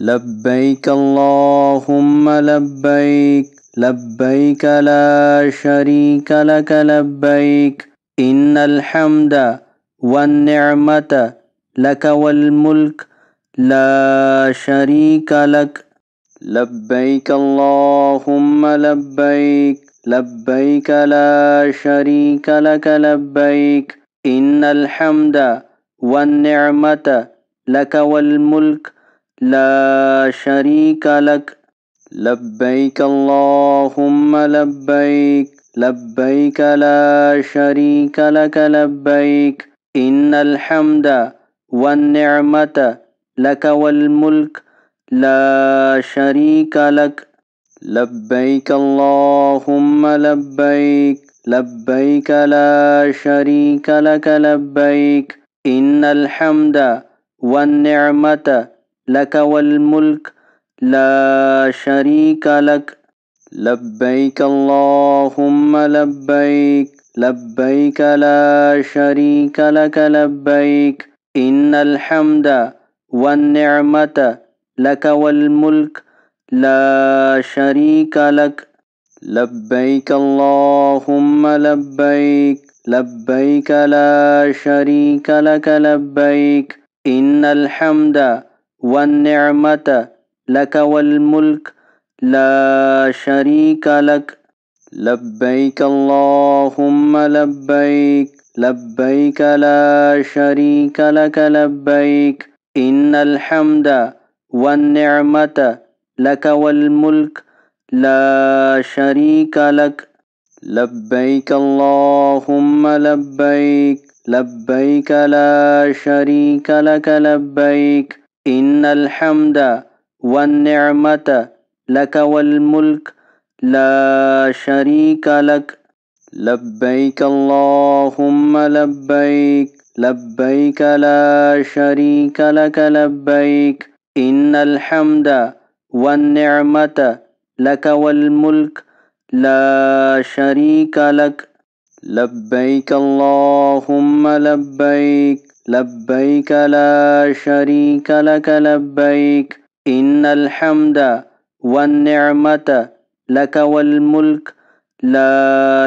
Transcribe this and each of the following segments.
लब्बैक अल्लाहुम्मा लब्बैक लब्बैक ला शरीक लक लब्बैक इन्नल हम्दा one निअमत luck वल मुल्क ला शरीक लक। लब्बैक अल्लाहुम्मा लब्बैक लब्बैक ला शरीक लक लब्बैक इन्नल हम्दा वन निअमत लक वल मुल्क ला शरीक लक। लब्बैक अल्लाहुम्मा लब्बैक लब्बैक ला शरीक लक लब्बैक इन्नल हम्दा वन निअमत लक वल मुल्क ला शरीक लक। लब्बैक अल्लाहुम्मा लब्बैक लब्बैक ला शरीक लक लब्बैक इन्नल हम्दा वन निअमत लक वल मुल्क ला शरीक लक। लब्बैक अल्लाहुम्मा लब्बैक लब्बैक ला शरीक लक लब्बैक इन्नल हम्दा वन निअमत लक वल मुल्क ला शरीक लक। लब्बैक अल्लाहुम्मा लब्बैक लब्बैक ला शरीक लक लब्बैक इन्नल हम्दा वन निअमत लक वल मुल्क ला शरीक लक। लब्बैक अल्लाहुम्मा लब्बैक लब्बैक ला शरीक लक लब्बैक इन्नल हम्दा वन निअमत लक वल मुल्क ला शरीक लक। लब्बैक अल्लाहुम्मा लब्बैक लब्बैक ला शरीक लक लब्बैक इन्नल हम्दा वन निअमत लक वल मुल्क ला शरीक लक। लब्बैक अल्लाहुम्मा लब्बैक लब्बैक ला शरीक लक लब्बैक इन्नल हम्दा वन निअमत लक वल मुल्क ला शरीक लक। लब्बैक अल्लाहुम्मा लब्बैक लब्बैक ला शरीक लक लब्बैक इन्नल हम्दा वन निअमत लक वल मुल्क ला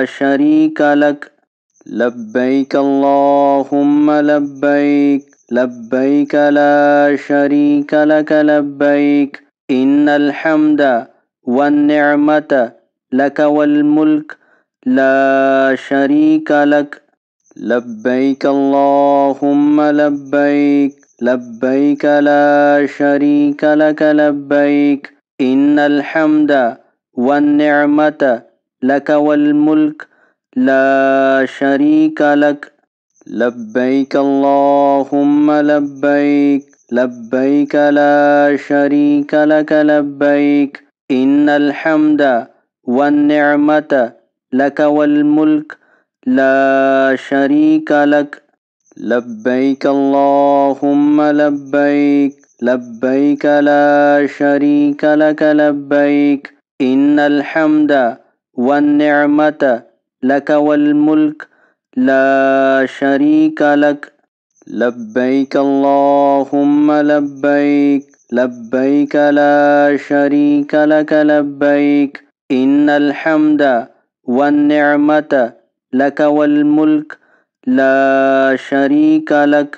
शरीक लक। लब्बैक अल्लाहुम्मा लब्बैक लब्बैक ला शरीक लक लब्बैक इन्नल हम्दा वन निअमत लक वल मुल्क ला शरीक लक। लब्बैक अल्लाहुम्मा लब्बैक लब्बैक ला शरीक लक लब्बैक इन्नल हम्दा वन निअमत लक वल मुल्क ला शरीक लक। लब्बैक अल्लाहुम्मा लब्बैक लब्बैक ला शरीक लक लब्बैक इन्नल हम्दा वन निअमत लक वल मुल्क ला शरीक लक। लब्बैक अल्लाहुम्मा लब्बैक लब्बैक ला शरीक लक लब्बैक इन्नल हम्दा वन निअमत लक वल मुल्क ला शरीक लक। लब्बैक अल्लाहुम्मा लब्बैक लब्बैक ला शरीक लक लब्बैक इन्नल हम्दा वन निअमत लक वल मुल्क ला शरीक लक।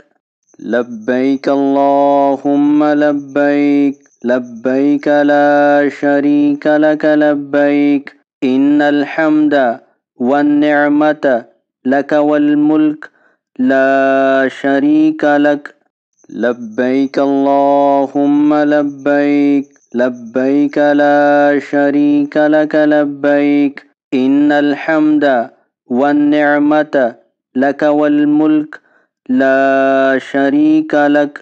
लब्बैक अल्लाहुम्मा लब्बैक लब्बैक ला शरीक लक लब्बैक इन्नल हम्दा वन निअमत लक वल मुल्क ला शरीक लक। लब्बैक अल्लाहुम्मा लब्बैक लब्बैक ला शरीक लक लब्बैक इन्नल हम्दा वन निअमत लक वल मुल्क ला शरीक लक।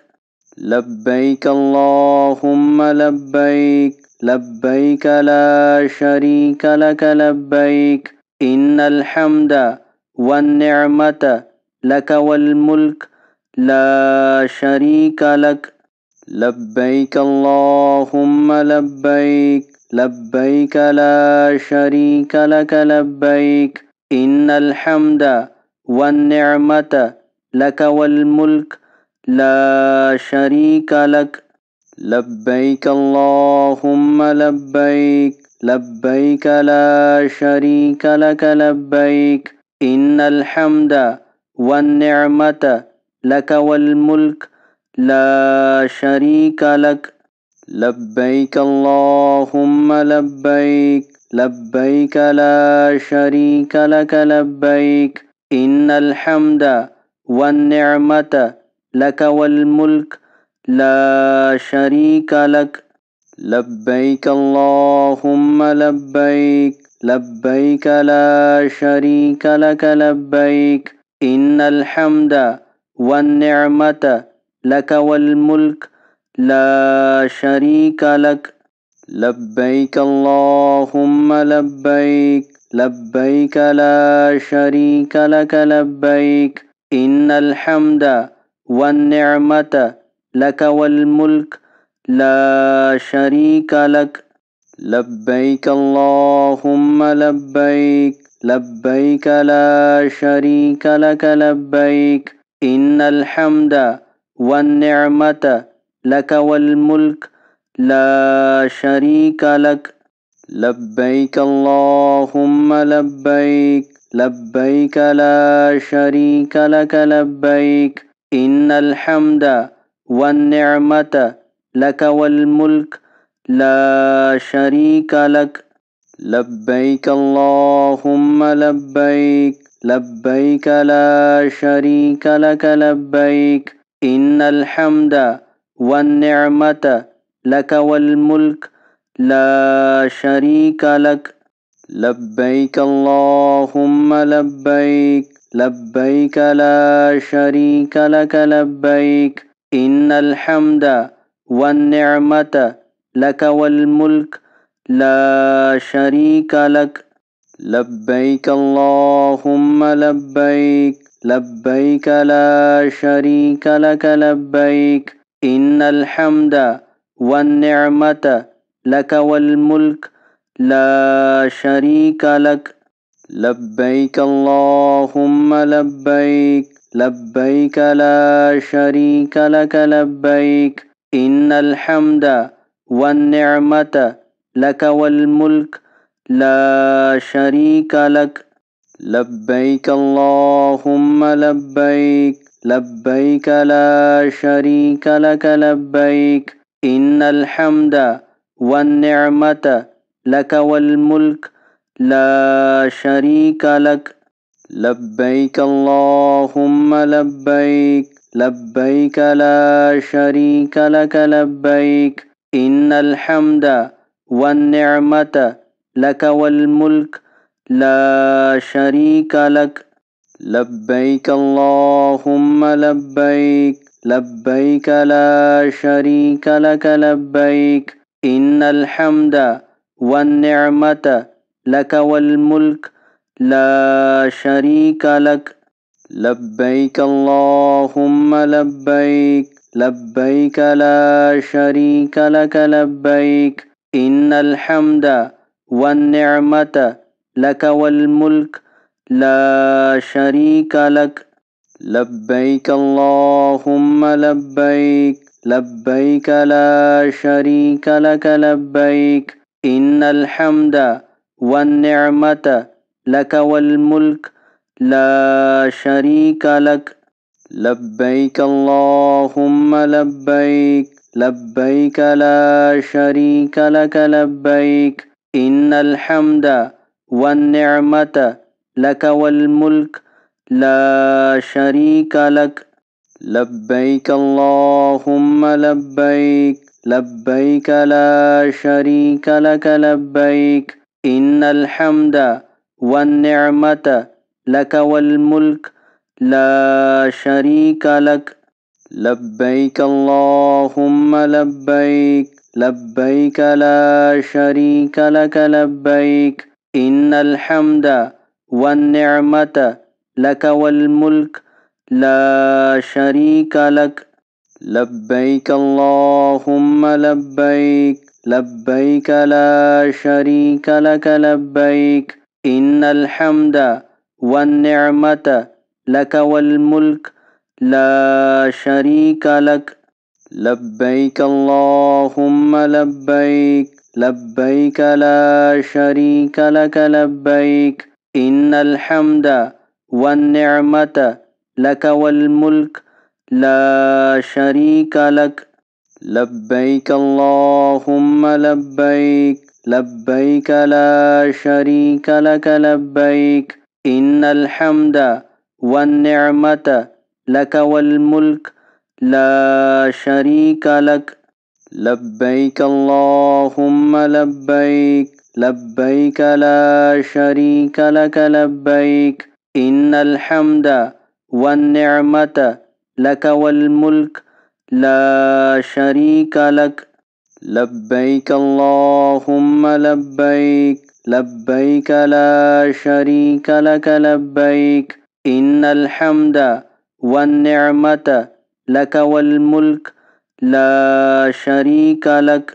लब्बैक अल्लाहुम्मा लब्बैक लब्बैक ला शरीक लक लब्बैक इन्नल हम्दा वन निअमत लक वल मुल्क ला शरीक लक। लब्बैक अल्लाहुम्मा लब्बैक लब्बैक ला शरीक लक लब्बैक इन्नल हम्दा वन निअमत लक वल मुल्क ला शरीक लक। لبيك اللهم لبيك لبيك لا شريك لك لبيك إن الحمد والنعمة لك والملك لا شريك لك لبيك اللهم لبيك لبيك لا شريك لك لبيك إن الحمد والنعمة لك والملك لا شريك لك لبيك اللهم لبيك لبيك لا شريك لك لبيك إن الحمد والنعمة لك والملك لا شريك لك لبيك اللهم لبيك لبيك لا شريك لك لبيك إن الحمد والنعمة لك والملك لا شريك لك لبيك اللهم لبيك لبيك لا شريك لك لبيك إن الحمد والنعمة لك والملك لا شريك لك لبيك اللهم لبيك لبيك لا شريك لك لبيك إن الحمد والنعمة لك والملك لا شريك لك لبيك اللهم لبيك لبيك لا شريك لك لبيك إن الحمد والنعمة لك والملك لا شريك لك لبيك اللهم لبيك لبيك لا شريك لك لبيك إن الحمد والنعمة لك والملك لا شريك لك لبيك اللهم لبيك لبيك لا شريك لك لبيك إن الحمد والنعمة لك والملك لا شريك لك لبيك اللهم لبيك لبيك لا شريك لك لبيك إن الحمد والنعمة لك والملك لا شريك لك لبيك اللهم لبيك لبيك لا شريك لك لبيك إن الحمد والنعمة لك والملك لا شريك لك لبيك اللهم لبيك لبيك لا شريك لك لبيك إن الحمد والنعمة لك والملك لا شريك لك لبيك اللهم لبيك لبيك لا شريك لك لبيك إن الحمد والنعمة لك والملك لا شريك لك لبيك اللهم لبيك لبيك لا شريك لك لبيك إن الحمد والنعمة لك والملك لا شريك لك لبيك اللهم لبيك لبيك لا شريك لك لبيك إن الحمد والنعمة لك والملك لا شريك لك لبيك اللهم لبيك لبيك لا شريك لك لبيك إن الحمد والنعمة لك والملك لا شريك لك لبيك اللهم لبيك لبيك لا شريك لك لبيك إن الحمد والنعمة لك والملك لا شريك لك لبيك اللهم لبيك لبيك لا شريك لك لبيك إن الحمد والنعمة لك والملك لا شريك لك لبيك اللهم لبيك لبيك لا شريك لك لبيك إن الحمد والنعمة لك والملك لا شريك لك लब्बैक अल्लाहुम्मा लब्बैक लब्बैक ला शरीक लक लब्बैक इन्नल हम्दा वन निअमत लक वल मुल्क ला शरीक लक लब्बैक अल्लाहुम्मा लब्बैक लब्बैक ला शरीक लक लब्बैक इन्नल हम्दा वन निअमत लक वल मुल्क ला शरीक लक लब्बैक अल्लाहुम्मा लब्बैक लब्बैक ला शरीक लक लब्बैक इन्नल हम्दा वन निअमत लक वल मुल्क ला शरीक लक लब्बैक अल्लाहुम्मा लब्बैक लब्बैक ला शरीक लक लब्बैक इन्नल हम्दा वन निअमत लक वल मुल्क ला शरीक लक।